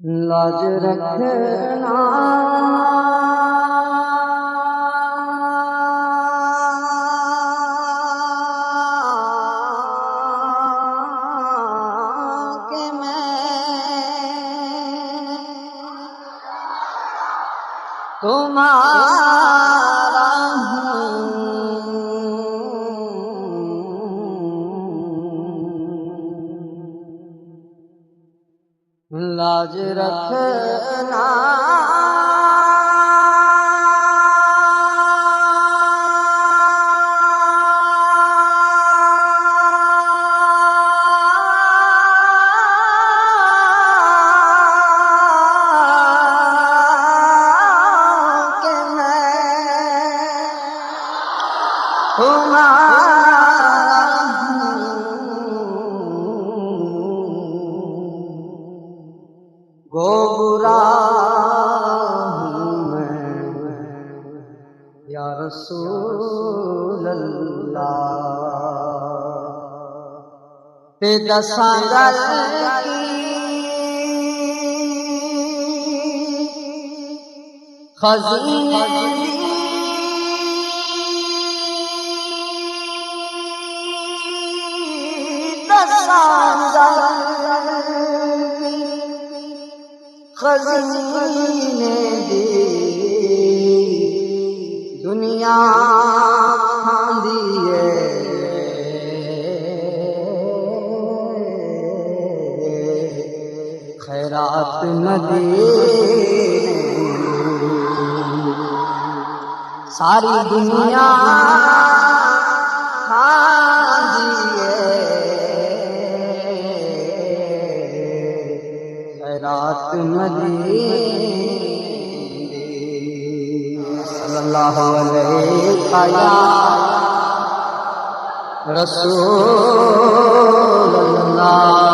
لاج رکھنا کہ میں تمہارا لاج رکھنا کہ میں گو برا ہوں میں یا رسول اللہ تے دساں گل کی خزینے دساں گل خزینے دی دنیا کھاندی ہے خیرات مدینے ساری دنیا کھاندی ہے خیرات مدینے صلی اللہ علیہ یا رسول اللہ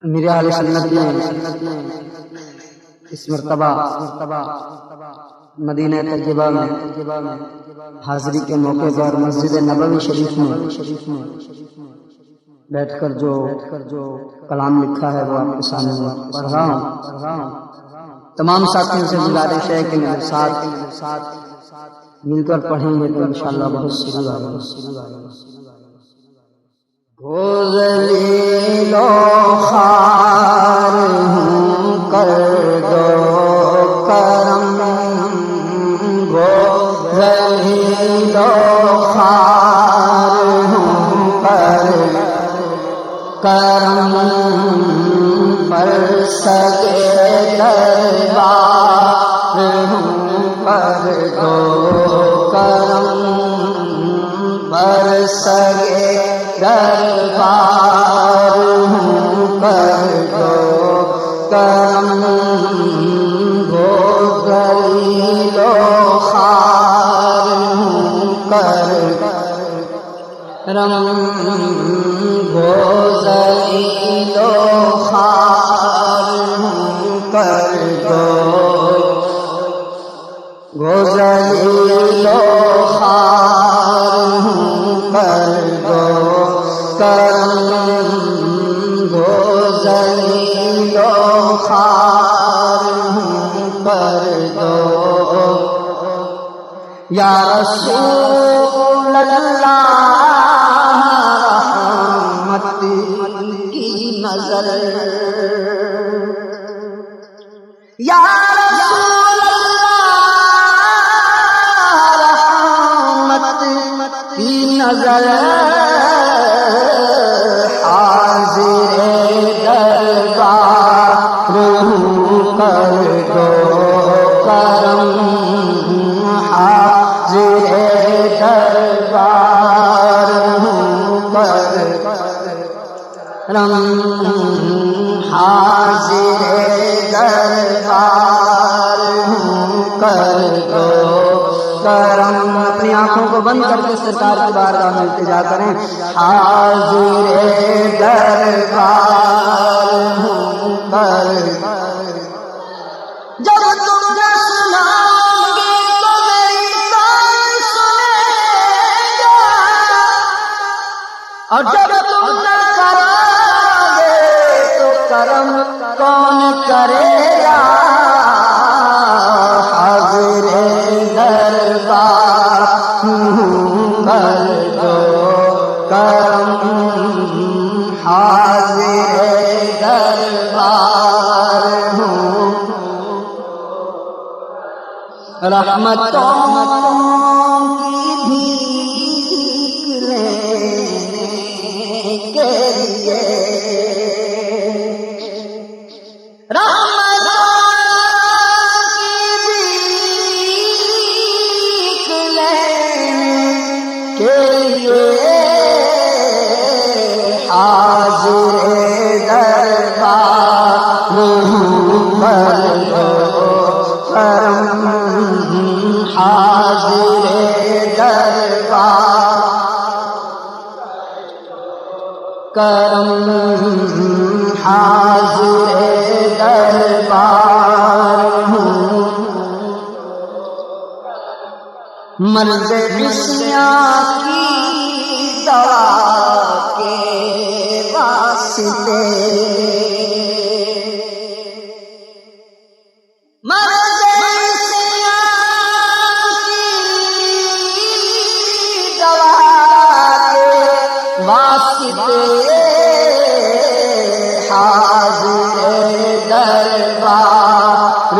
میرے اہل سنت نے اس مرتبہ مدینہ طیبہ میں حاضری کے موقع پر مسجد نبوی شریف میں بیٹھ کر جو کلام لکھا ہے وہ آپ کے سامنے پڑھ رہا ہوں تمام ساتھیوں سے گزارش ہے کہ میرے ساتھ مل کر پڑھیں گے تو انشاءاللہ بہت سری ہوگا گو ذلیل و خوار ہوں کر دو کرم گو ذلیل و خوار ہوں کر کرم پر سگے دربار ہوں کر دو کرم پر سگے دربار ہوں کر دو کرم گو ذلیل و خوار ہوں کر کرم گو ذلیل و خوار ہوں کر دو گو ذلیل و خوار ہوں کر دو کرم گو ذلیل و خوار ہوں کر دو یا رسول اللہ رحمت کی نظر یا رسول اللہ رحمت کی نظر حاضر دربار ہوں کر دو کرم حاضر دربار ہوں کر کرم حاضر دربار ہوں کر دو کرم اپنی آنکھوں کو بند کر کے سرکار کی بارگاہ میں التجا کریں حاضر دربار ہوں کر تم نہ سناؤ گے تو میری کون سنے گا، اور جب تم نہ کرو گے تو کرم کون کرے گا، حاضر دربار کر دو کرم، حاضر دربار ہوں، رحمتوں کی بھیک لینے کے لیے، رحمتوں کی بھیک لینے کے لیے، حاضر دربار کر دو کرم، حاضر دربار کرم، حاضر دربار ہوں، مرض عصیان کی دوا کے واسطے، مرض عصیان کی دوا کے واسطے، حاضر دربار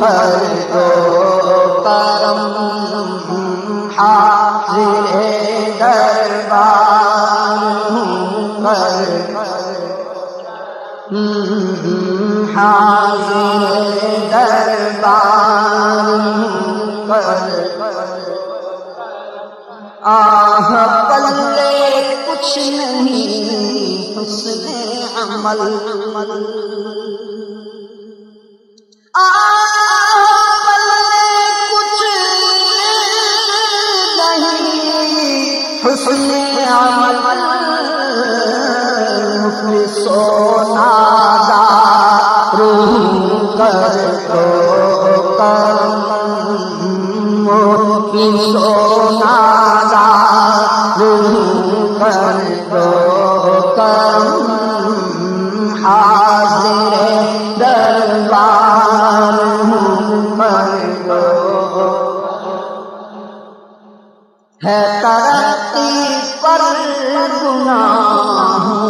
کر دو کرم، حاضر دربار کر، حاضر دربار کر، آہ پلے کچھ نہیں حسن عمل، آہ پلے کچھ نہیں حسن عمل، مفلس و نادار کر دو کرم، مفلس و نادار کر دو کرم، حاضر دربار کر دو، ہے ترقی پر گناہوں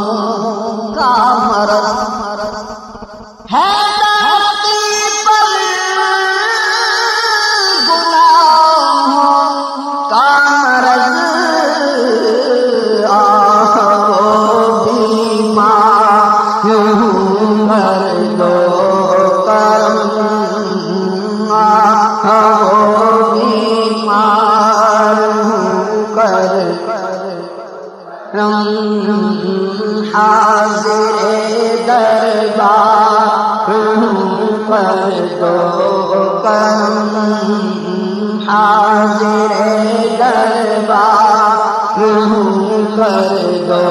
کا مرض، ہے ترقی پر گناہوں کا مرض، بیمار کر دو کرم، بیمار کر، حاضر دربار کر دو کرم، حاضر دربار کر دو،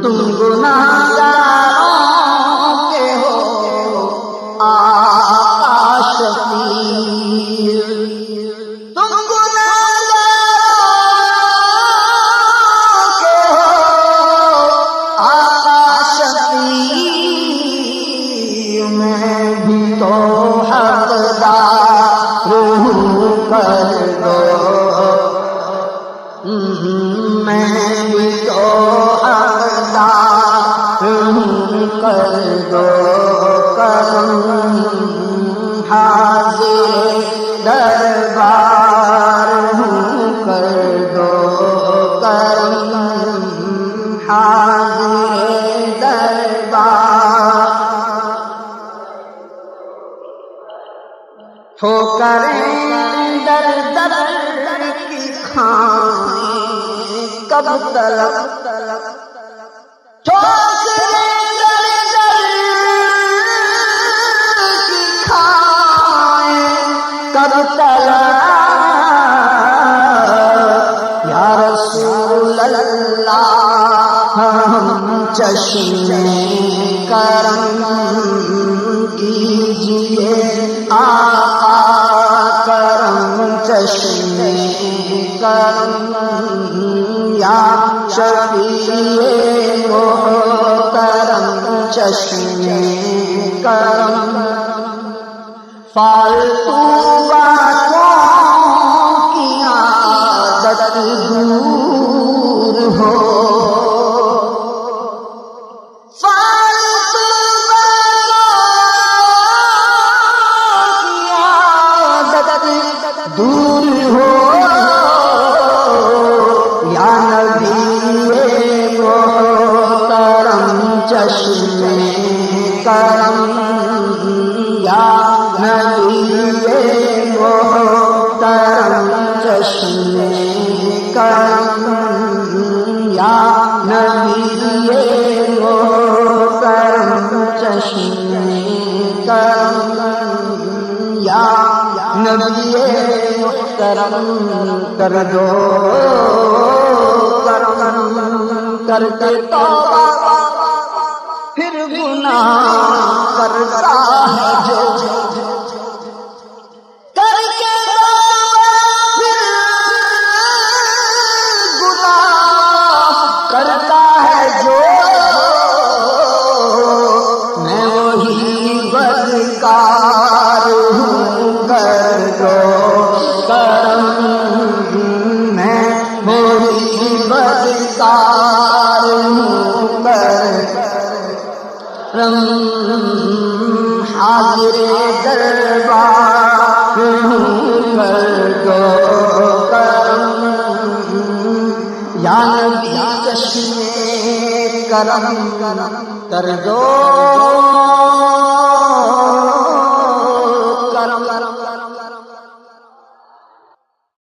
تم گناہگاروں کے ہو آقا شفیع، تم گناہگاروں کے ہو آقا شفیع، میں بھی تو حقدار کر دو، میں بھی تو حقدار کر دو کرم، حاضر دربار کر دو کرم، حاضر دربار ہو کر در در کی کھائیں کب تلک، ٹھوکریں در در کی کھائیں کب تلک، یا رسول اللہ ہم چشمے کرم چشمے کرم فالتو باتوں کی عادت دور ہو فالتو باتوں کی عادت دور ہو یا نبی محترم چشمے کرم یا نبی محترم چشمے کرم یا نبی محترم چشمے کرم یا نبی محترم کر دو کرم کر کے توبہ پھر گناہ کرتا ہے جو کر کے پھر گناہ کرتا ہے جو میں وہی بدکار ہوں کر دو کرم میں وہی بدکار ہوں کرم حاضر دربار کر دو کرم یا نبی چشمے کرم کر دو